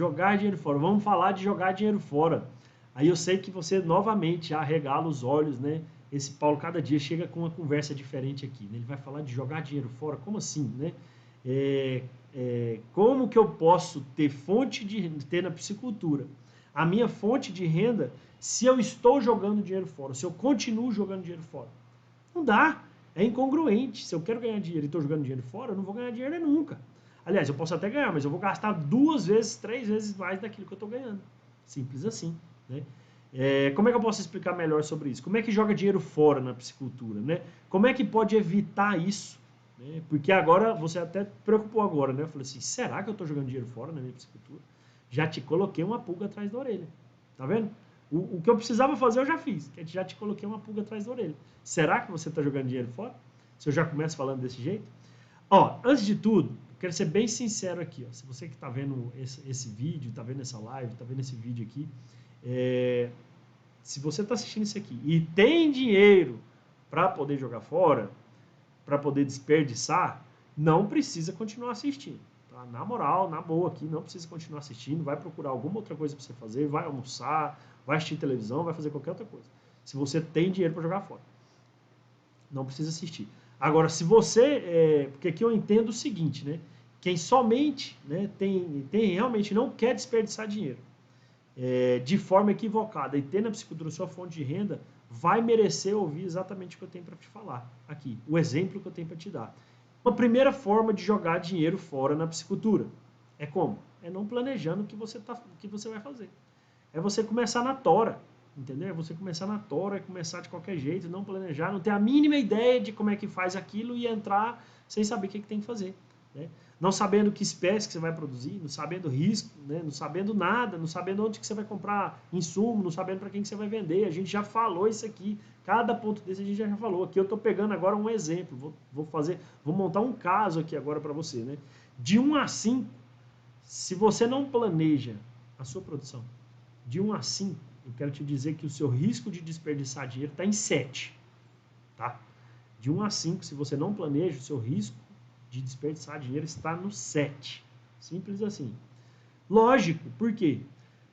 Jogar dinheiro fora. Vamos falar de jogar dinheiro fora. Aí eu sei que você novamente já regala os olhos, né? Esse Paulo cada dia chega com uma conversa diferente aqui, né? Ele vai falar de jogar dinheiro fora. Como assim, né? Como que eu posso ter ter na piscicultura a minha fonte de renda se eu estou jogando dinheiro fora, se eu continuo jogando dinheiro fora? Não dá. É incongruente. Se eu quero ganhar dinheiro e estou jogando dinheiro fora, eu não vou ganhar dinheiro nunca. Aliás, eu posso até ganhar, mas eu vou gastar 2 vezes, 3 vezes mais daquilo que eu estou ganhando. Simples assim, né? Como é que eu posso explicar melhor sobre isso? Como é que joga dinheiro fora na piscicultura, né? Como é que pode evitar isso? Né? Porque agora, você até preocupou agora, né? Eu falei assim, será que eu estou jogando dinheiro fora na minha piscicultura? Já te coloquei uma pulga atrás da orelha. Tá vendo? O que eu precisava fazer eu já fiz, que já te coloquei uma pulga atrás da orelha. Será que você está jogando dinheiro fora? Se eu já começo falando desse jeito? Ó, antes de tudo, quero ser bem sincero aqui. Ó. Se você que está vendo esse vídeo, está vendo essa live, está vendo esse vídeo aqui, se você está assistindo isso aqui e tem dinheiro para poder jogar fora, para poder desperdiçar, não precisa continuar assistindo. Tá? Na moral, na boa aqui, não precisa continuar assistindo, vai procurar alguma outra coisa para você fazer, vai almoçar, vai assistir televisão, vai fazer qualquer outra coisa. Se você tem dinheiro para jogar fora. Não precisa assistir. Agora, se você... porque aqui eu entendo o seguinte, né? Quem somente realmente não quer desperdiçar dinheiro de forma equivocada e ter na piscicultura sua fonte de renda, vai merecer ouvir exatamente o que eu tenho para te falar aqui, o exemplo que eu tenho para te dar. Uma primeira forma de jogar dinheiro fora na piscicultura é como? É não planejando o que você vai fazer. É você começar na tora, entendeu? É você começar na tora, começar de qualquer jeito, não planejar, não ter a mínima ideia de como é que faz aquilo e entrar sem saber o que tem que fazer. Né? Não sabendo que espécie que você vai produzir, não sabendo risco, né? Não sabendo nada, não sabendo onde que você vai comprar insumo, não sabendo para quem que você vai vender. A gente já falou isso aqui, cada ponto desse a gente já falou. Aqui eu estou pegando agora um exemplo, vou montar um caso aqui agora para você. Né? De 1 a 5, se você não planeja a sua produção, de 1 a 5, eu quero te dizer que o seu risco de desperdiçar dinheiro está em 7. Tá? De 1 a 5, se você não planeja, o seu risco de desperdiçar dinheiro está no 7. Simples assim. Lógico, por quê?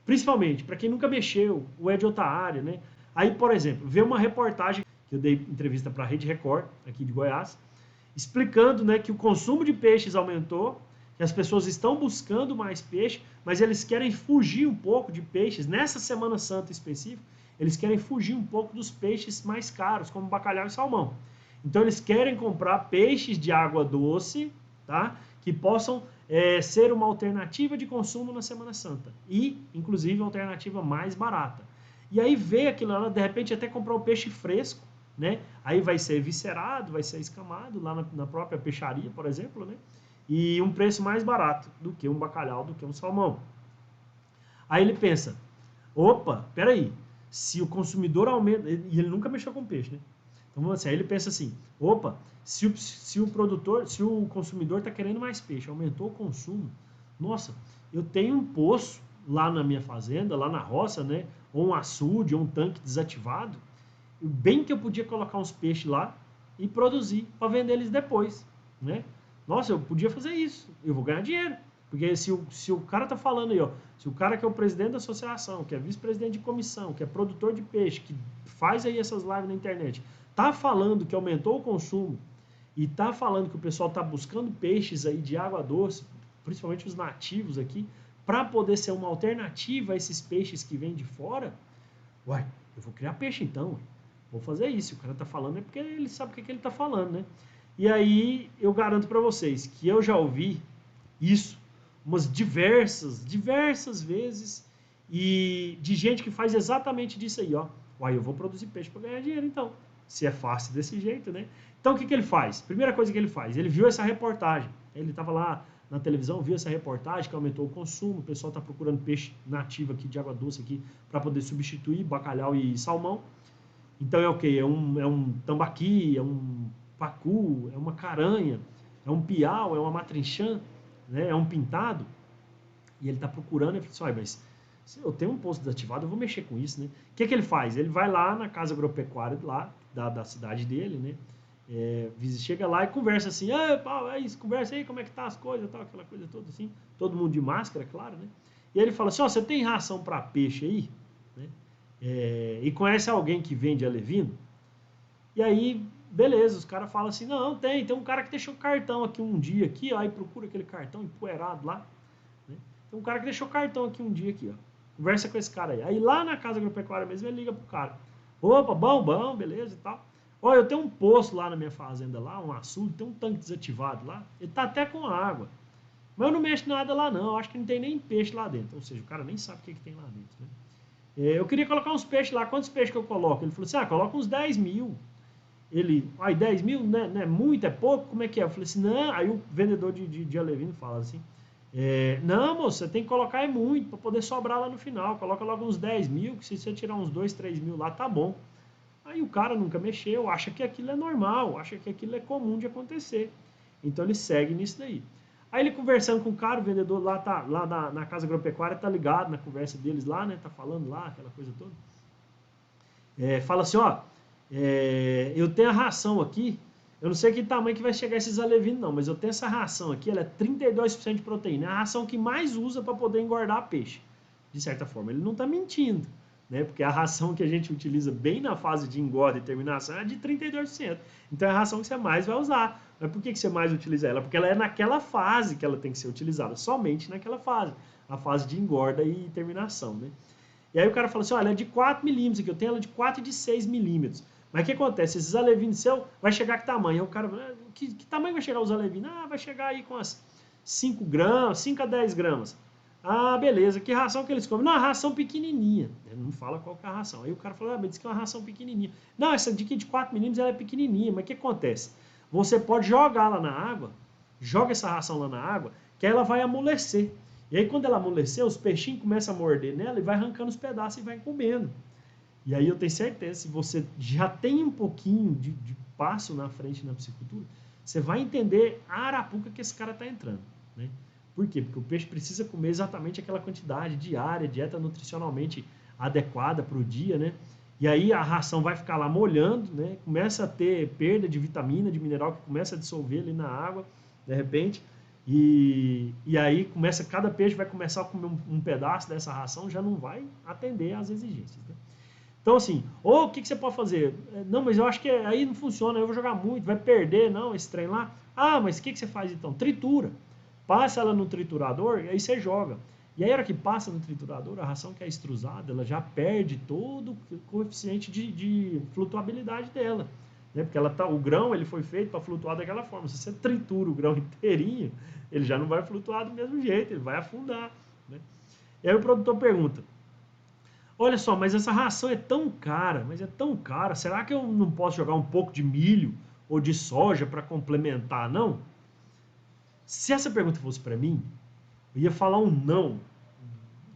Principalmente, para quem nunca mexeu, ou é de outra área, né? Aí, por exemplo, vê uma reportagem, que eu dei entrevista para a Rede Record, aqui de Goiás, explicando, né, que o consumo de peixes aumentou, que as pessoas estão buscando mais peixe, mas eles querem fugir um pouco de peixes. Nessa Semana Santa específica, eles querem fugir um pouco dos peixes mais caros, como bacalhau e salmão. Então eles querem comprar peixes de água doce, tá? Que possam ser uma alternativa de consumo na Semana Santa. E, inclusive, uma alternativa mais barata. E aí vê aquilo lá, de repente até comprar o peixe fresco, né? Aí vai ser viscerado, vai ser escamado lá na própria peixaria, por exemplo, né? E um preço mais barato do que um bacalhau, do que um salmão. Aí ele pensa, opa, peraí, se o consumidor aumenta, e ele nunca mexeu com peixe, né? Então vamos assim, aí ele pensa assim, opa, se o consumidor está querendo mais peixe, aumentou o consumo, nossa, eu tenho um poço lá na minha fazenda, lá na roça, né? Ou um açude, ou um tanque desativado, bem que eu podia colocar uns peixes lá e produzir para vender eles depois, né? Nossa, eu podia fazer isso, eu vou ganhar dinheiro. Porque se o cara tá falando aí, ó, se o cara que é o presidente da associação, que é vice-presidente de comissão, que é produtor de peixe, que faz aí essas lives na internet, tá falando que aumentou o consumo e tá falando que o pessoal tá buscando peixes aí de água doce, principalmente os nativos aqui, para poder ser uma alternativa a esses peixes que vêm de fora, uai, eu vou criar peixe então, uai. Vou fazer isso. O cara tá falando é porque ele sabe o que ele tá falando, né? E aí eu garanto para vocês que eu já ouvi isso umas diversas vezes e de gente que faz exatamente disso aí, ó. Uai, eu vou produzir peixe para ganhar dinheiro então. Se é fácil desse jeito, né? Então o que ele faz? Primeira coisa que ele faz, ele viu essa reportagem. Ele estava lá na televisão, viu essa reportagem que aumentou o consumo, o pessoal está procurando peixe nativo aqui, de água doce aqui, para poder substituir bacalhau e salmão. Então é o que? É um tambaqui, é um pacu, é uma caranha, é um piau, é uma matrinchã, né? É um pintado. E ele está procurando e fala assim, olha, mas se eu tenho um posto desativado, eu vou mexer com isso, né? O que ele faz? Ele vai lá na casa agropecuária lá, da cidade dele, né? Chega lá e conversa assim, Paulo, é isso, conversa aí, como é que tá as coisas, tal, aquela coisa toda assim, todo mundo de máscara, claro, né? E ele fala assim, ó, você tem ração para peixe aí? Né? E conhece alguém que vende alevino? E aí, beleza, os caras falam assim, não, tem um cara que deixou cartão aqui um dia aqui, ó, aí procura aquele cartão empoeirado lá. Né? Tem um cara que deixou cartão aqui um dia aqui, ó. Conversa com esse cara aí. Aí lá na casa agropecuária mesmo, ele liga pro cara. Opa, bom, beleza e tal. Olha, eu tenho um poço lá na minha fazenda lá, um açude, tem um tanque desativado lá. Ele tá até com água. Mas eu não mexo nada lá não, eu acho que não tem nem peixe lá dentro. Ou seja, o cara nem sabe o que tem lá dentro. Né? Eu queria colocar uns peixes lá, quantos peixes que eu coloco? Ele falou assim, coloca uns 10 mil. Ele, 10 mil não é muito, é pouco? Como é que é? Eu falei assim, não. Aí o vendedor de alevino fala assim, não, moço, você tem que colocar muito para poder sobrar lá no final. Coloca logo uns 10 mil, que se você tirar uns 2, 3 mil lá, tá bom. Aí o cara nunca mexeu, acha que aquilo é normal, acha que aquilo é comum de acontecer. Então ele segue nisso daí. Aí ele conversando com o cara, o vendedor lá, na casa agropecuária, tá ligado na conversa deles lá, né? Tá falando lá, aquela coisa toda. Fala assim, ó, eu tenho a ração aqui, eu não sei que tamanho que vai chegar esses alevinos não, mas eu tenho essa ração aqui, ela é 32% de proteína, é a ração que mais usa para poder engordar peixe, de certa forma. Ele não está mentindo, né? Porque a ração que a gente utiliza bem na fase de engorda e terminação é de 32%. Então é a ração que você mais vai usar. Mas por que você mais utiliza ela? Porque ela é naquela fase que ela tem que ser utilizada, somente naquela fase, a fase de engorda e terminação, né? E aí o cara fala assim, olha, ela é de 4 milímetros aqui, eu tenho ela de 4 e de 6 milímetros. Mas o que acontece? Esses alevinos seu vai chegar que tamanho? Aí o cara fala, que tamanho vai chegar os alevinos? Vai chegar aí com as 5 gramas, 5 a 10 gramas. Beleza, que ração que eles comem? Não, ração pequenininha. Ele não fala qual que é a ração. Aí o cara fala, mas diz que é uma ração pequenininha. Não, essa aqui de 4 milímetros ela é pequenininha. Mas o que acontece? Você pode jogar lá na água, joga essa ração lá na água, que aí ela vai amolecer. E aí quando ela amolecer, os peixinhos começam a morder nela e vai arrancando os pedaços e vai comendo. E aí eu tenho certeza, se você já tem um pouquinho de passo na frente na piscicultura, você vai entender a arapuca que esse cara está entrando. Né? Por quê? Porque o peixe precisa comer exatamente aquela quantidade diária, dieta nutricionalmente adequada para o dia, né? E aí a ração vai ficar lá molhando, né? Começa a ter perda de vitamina, de mineral que começa a dissolver ali na água, de repente. E aí cada peixe vai começar a comer um pedaço dessa ração, já não vai atender às exigências. Né? Então, assim, o que você pode fazer? Não, mas eu acho que aí não funciona, eu vou jogar muito, vai perder, não, esse trem lá. Mas o que você faz então? Tritura. Passa ela no triturador e aí você joga. E aí, a hora que passa no triturador, a ração que é extrusada, ela já perde todo o coeficiente de flutuabilidade dela. Né? Porque o grão ele foi feito para flutuar daquela forma. Se você tritura o grão inteirinho, ele já não vai flutuar do mesmo jeito, ele vai afundar. Né? E aí o produtor pergunta, olha só, mas essa ração é tão cara, será que eu não posso jogar um pouco de milho ou de soja para complementar, não? Se essa pergunta fosse para mim, eu ia falar um não,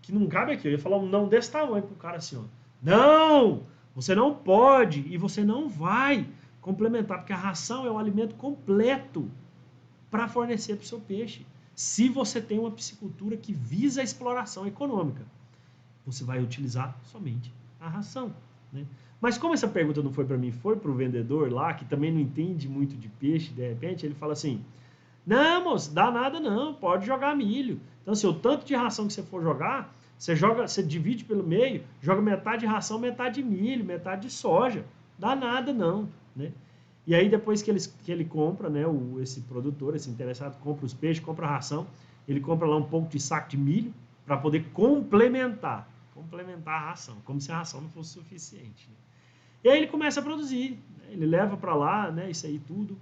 que não cabe aqui, eu ia falar um não desse tamanho pro cara assim, ó. Não! Você não pode e você não vai complementar, porque a ração é um alimento completo para fornecer para o seu peixe. Se você tem uma piscicultura que visa a exploração econômica, você vai utilizar somente a ração. Né? Mas como essa pergunta não foi para mim, foi para o vendedor lá, que também não entende muito de peixe, de repente, ele fala assim, não, moço, dá nada não, pode jogar milho. Então, se o tanto de ração que você for jogar, você divide pelo meio, joga metade de ração, metade de milho, metade de soja. Dá nada não. Né? E aí, depois que ele compra, né, esse produtor, esse interessado, compra os peixes, compra a ração, ele compra lá um pouco de saco de milho para poder complementar a ração, como se a ração não fosse suficiente. Né? E aí ele começa a produzir, né? Ele leva para lá, né, isso aí tudo,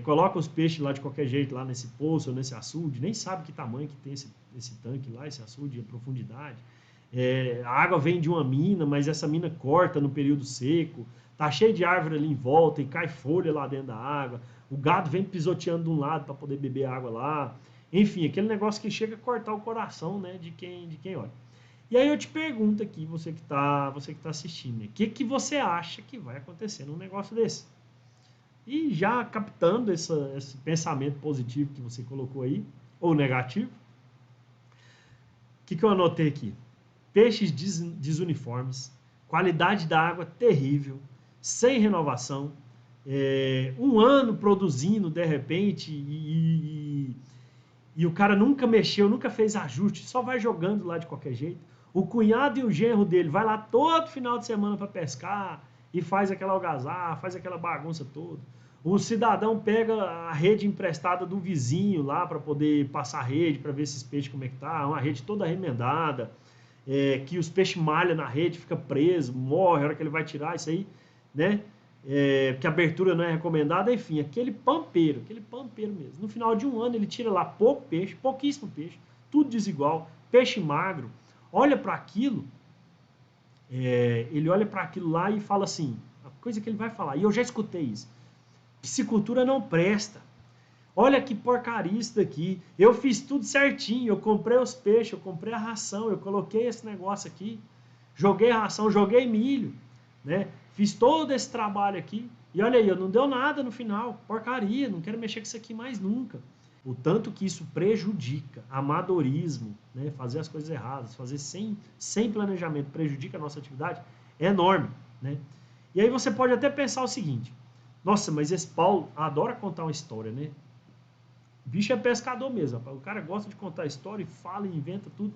coloca os peixes lá de qualquer jeito, lá nesse poço ou nesse açude, nem sabe que tamanho que tem esse tanque lá, esse açude, a profundidade. A água vem de uma mina, mas essa mina corta no período seco, tá cheio de árvore ali em volta e cai folha lá dentro da água, o gado vem pisoteando de um lado para poder beber água lá, enfim, aquele negócio que chega a cortar o coração, né, de quem olha. E aí eu te pergunto aqui, você que tá assistindo, né, o que você acha que vai acontecer num negócio desse? E já captando esse pensamento positivo que você colocou aí, ou negativo, o que eu anotei aqui? Peixes desuniformes, qualidade da água terrível, sem renovação, um ano produzindo de repente e o cara nunca mexeu, nunca fez ajuste, só vai jogando lá de qualquer jeito. O cunhado e o genro dele vai lá todo final de semana para pescar e faz aquela algazarra, faz aquela bagunça toda. O cidadão pega a rede emprestada do vizinho lá para poder passar a rede, para ver esses peixes como é que tá, uma rede toda remendada, que os peixes malham na rede, fica preso, morre, a hora que ele vai tirar isso aí, né? Porque a abertura não é recomendada, enfim, aquele pampeiro mesmo. No final de um ano ele tira lá pouco peixe, pouquíssimo peixe, tudo desigual, peixe magro. Olha para aquilo, ele olha para aquilo lá e fala assim, a coisa que ele vai falar, e eu já escutei isso, piscicultura não presta. Olha que porcaria isso daqui, eu fiz tudo certinho, eu comprei os peixes, eu comprei a ração, eu coloquei esse negócio aqui, joguei a ração, joguei milho, né? Fiz todo esse trabalho aqui e olha aí, não deu nada no final, porcaria, não quero mexer com isso aqui mais nunca. O tanto que isso prejudica, amadorismo, né? Fazer as coisas erradas, fazer sem planejamento prejudica a nossa atividade, é enorme, né? E aí você pode até pensar o seguinte, nossa, mas esse Paulo adora contar uma história, né? O bicho é pescador mesmo, rapaz. O cara gosta de contar história e fala e inventa tudo.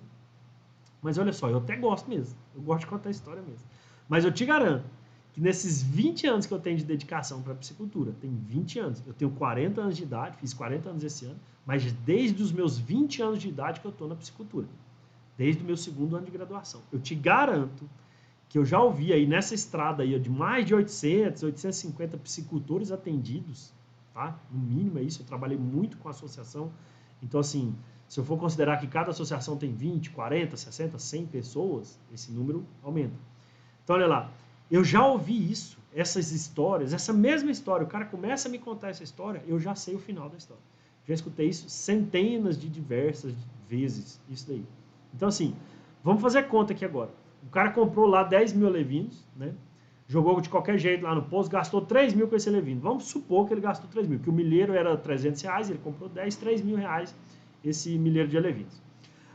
Mas olha só, eu até gosto mesmo, eu gosto de contar história mesmo. Mas eu te garanto, que nesses 20 anos que eu tenho de dedicação para a piscicultura, tem 20 anos, eu tenho 40 anos de idade, fiz 40 anos esse ano, mas desde os meus 20 anos de idade que eu estou na piscicultura, desde o meu segundo ano de graduação. Eu te garanto que eu já ouvi aí nessa estrada aí de mais de 800, 850 piscicultores atendidos, tá? No mínimo é isso, eu trabalhei muito com a associação, então assim, se eu for considerar que cada associação tem 20, 40, 60, 100 pessoas, esse número aumenta. Então olha lá, eu já ouvi isso, essas histórias, essa mesma história, o cara começa a me contar essa história, eu já sei o final da história. Já escutei isso centenas de diversas vezes, isso daí. Então assim, vamos fazer conta aqui agora. O cara comprou lá 10 mil alevinos, né? Jogou de qualquer jeito lá no poço, gastou 3 mil com esse alevino. Vamos supor que ele gastou 3 mil, que o milheiro era 300 reais, ele comprou 3 mil reais esse milheiro de alevinos.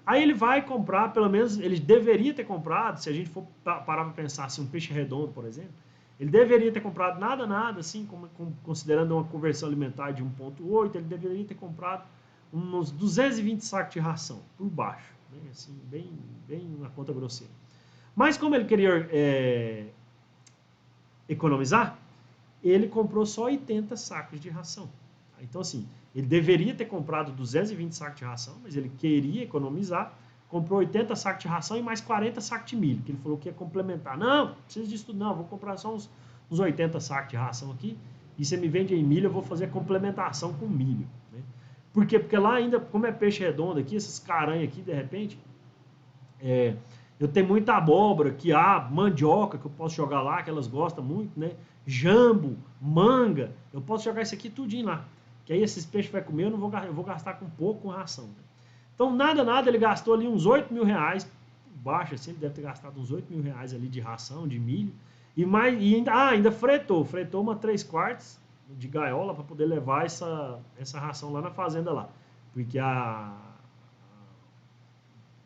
Aí ele vai comprar, pelo menos ele deveria ter comprado, se a gente for parar para pensar assim, um peixe redondo, por exemplo, ele deveria ter comprado nada, assim, considerando uma conversão alimentar de 1,8, ele deveria ter comprado uns 220 sacos de ração, por baixo, né? Assim, bem uma conta grosseira. Mas como ele queria economizar, ele comprou só 80 sacos de ração. Então assim, ele deveria ter comprado 220 sacos de ração, mas ele queria economizar, comprou 80 sacos de ração e mais 40 sacos de milho, que ele falou que ia complementar. Não precisa disso tudo não, vou comprar só uns 80 sacos de ração aqui, e você me vende em milho, eu vou fazer a complementação com milho. Né? Por quê? Porque lá ainda, como é peixe redondo aqui, essas caranhas aqui, de repente, eu tenho muita abóbora, quiabo, mandioca, que eu posso jogar lá, que elas gostam muito, né? Jambo, manga, eu posso jogar isso aqui tudinho lá. Que aí esses peixes vai comer, eu vou gastar com pouco com ração. Né? Então, nada, ele gastou ali uns 8 mil reais, baixo assim, ele deve ter gastado uns 8 mil reais ali de ração, de milho, e ainda fretou uma 3/4 de gaiola para poder levar essa ração lá na fazenda lá, porque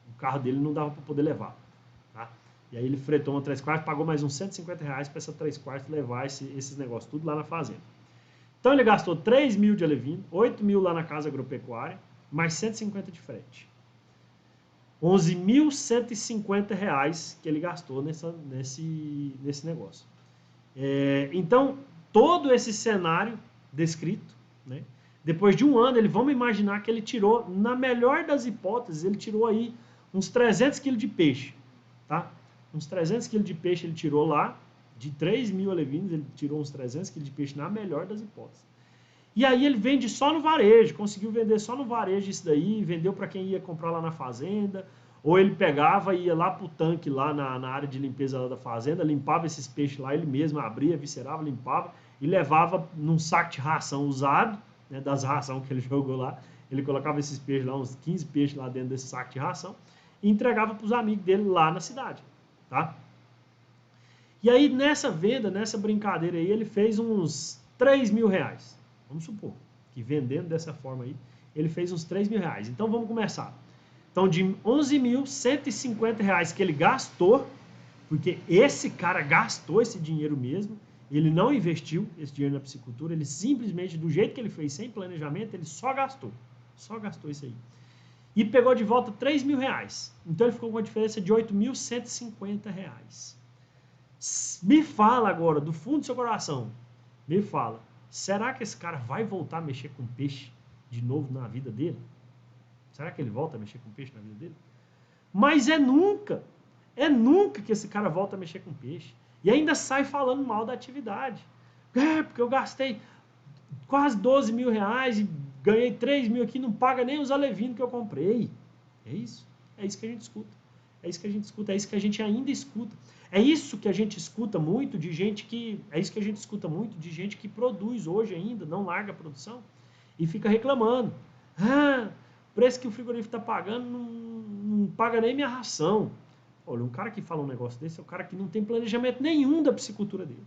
o carro dele não dava para poder levar. Tá? E aí ele fretou uma 3/4, pagou mais uns 150 reais para essa 3/4 levar esses negócios tudo lá na fazenda. Então ele gastou 3 mil de alevino, 8 mil lá na casa agropecuária, mais 150 de frete. 11.150 reais que ele gastou nesse negócio. Então, todo esse cenário descrito, né, depois de um ano, vamos imaginar que ele tirou, na melhor das hipóteses, ele tirou aí uns 300 quilos de peixe. Tá? Uns 300 quilos de peixe ele tirou lá, de 3 mil alevinos, ele tirou uns 300 quilos de peixe na melhor das hipóteses. E aí ele vende só no varejo, conseguiu vender só no varejo isso daí, vendeu para quem ia comprar lá na fazenda, ou ele pegava e ia lá pro tanque, lá na área de limpeza lá da fazenda, limpava esses peixes lá, ele mesmo abria, viscerava, limpava e levava num saco de ração usado, né, das rações que ele jogou lá, ele colocava esses peixes lá, uns 15 peixes lá dentro desse saco de ração, e entregava para os amigos dele lá na cidade, tá? E aí, nessa venda, nessa brincadeira aí, ele fez uns 3 mil reais. Vamos supor que vendendo dessa forma aí, ele fez uns 3 mil reais. Então, vamos começar. Então, de 11.150 reais que ele gastou, porque esse cara gastou esse dinheiro mesmo, ele não investiu esse dinheiro na piscicultura, ele simplesmente, do jeito que ele fez, sem planejamento, ele só gastou. Só gastou isso aí. E pegou de volta R$3.000. Então ele ficou com uma diferença de R$8.150. Me fala agora, do fundo do seu coração, me fala, será que esse cara vai voltar a mexer com peixe de novo na vida dele? Será que ele volta a mexer com peixe na vida dele? Mas é nunca que esse cara volta a mexer com peixe. E ainda sai falando mal da atividade. Porque eu gastei quase R$12.000 e ganhei R$3.000 aqui, não paga nem os alevinos que eu comprei. É isso que a gente escuta. É isso que a gente escuta, é isso que a gente ainda escuta. É isso que a gente escuta muito de gente que. É isso que a gente escuta muito de gente que produz hoje ainda, não larga a produção, e fica reclamando. O preço que o frigorífico está pagando não paga nem minha ração. Olha, um cara que fala um negócio desse é o cara que não tem planejamento nenhum da piscicultura dele.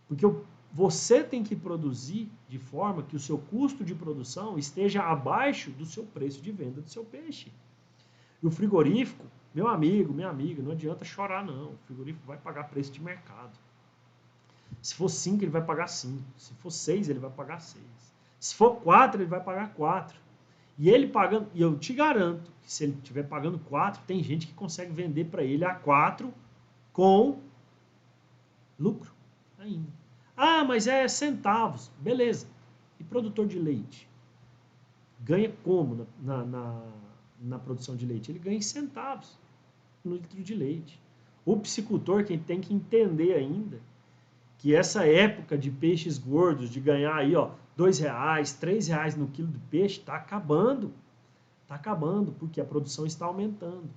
Porque você tem que produzir de forma que o seu custo de produção esteja abaixo do seu preço de venda do seu peixe. E o frigorífico, meu amigo, minha amiga, não adianta chorar não. O frigorífico vai pagar preço de mercado. Se for 5, ele vai pagar 5. Se for 6, ele vai pagar 6. Se for 4, ele vai pagar 4. E ele pagando, e eu te garanto que se ele estiver pagando 4, tem gente que consegue vender para ele a 4 com lucro ainda. Mas é centavos. Beleza. E produtor de leite? Ganha como na produção de leite? Ele ganha em centavos no litro de leite. O piscicultor, quem tem que entender ainda, que essa época de peixes gordos, de ganhar aí, ó, R$2, R$3 no quilo de peixe, está acabando. Está acabando, porque a produção está aumentando.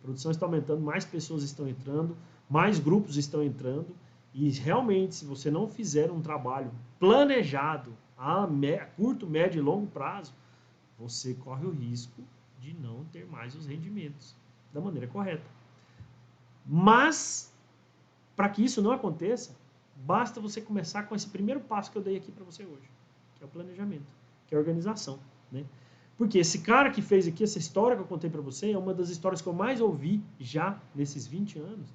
A produção está aumentando, mais pessoas estão entrando, mais grupos estão entrando, e realmente, se você não fizer um trabalho planejado a curto, médio e longo prazo, você corre o risco de não ter mais os rendimentos da maneira correta. Mas, para que isso não aconteça, basta você começar com esse primeiro passo que eu dei aqui para você hoje, que é o planejamento, que é a organização, né? Porque esse cara que fez aqui, essa história que eu contei para você, é uma das histórias que eu mais ouvi já nesses 20 anos.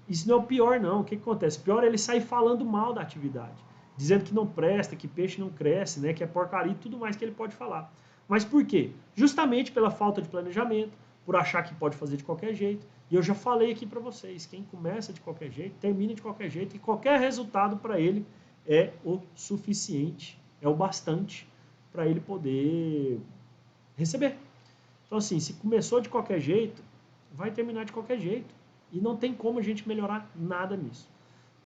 Isso não é o pior, não. O que acontece? O pior é ele sair falando mal da atividade, dizendo que não presta, que peixe não cresce, né, que é porcaria e tudo mais que ele pode falar. Mas por quê? Justamente pela falta de planejamento, por achar que pode fazer de qualquer jeito. E eu já falei aqui para vocês, quem começa de qualquer jeito, termina de qualquer jeito, e qualquer resultado para ele é o suficiente, é o bastante para ele poder receber. Então assim, se começou de qualquer jeito, vai terminar de qualquer jeito. E não tem como a gente melhorar nada nisso.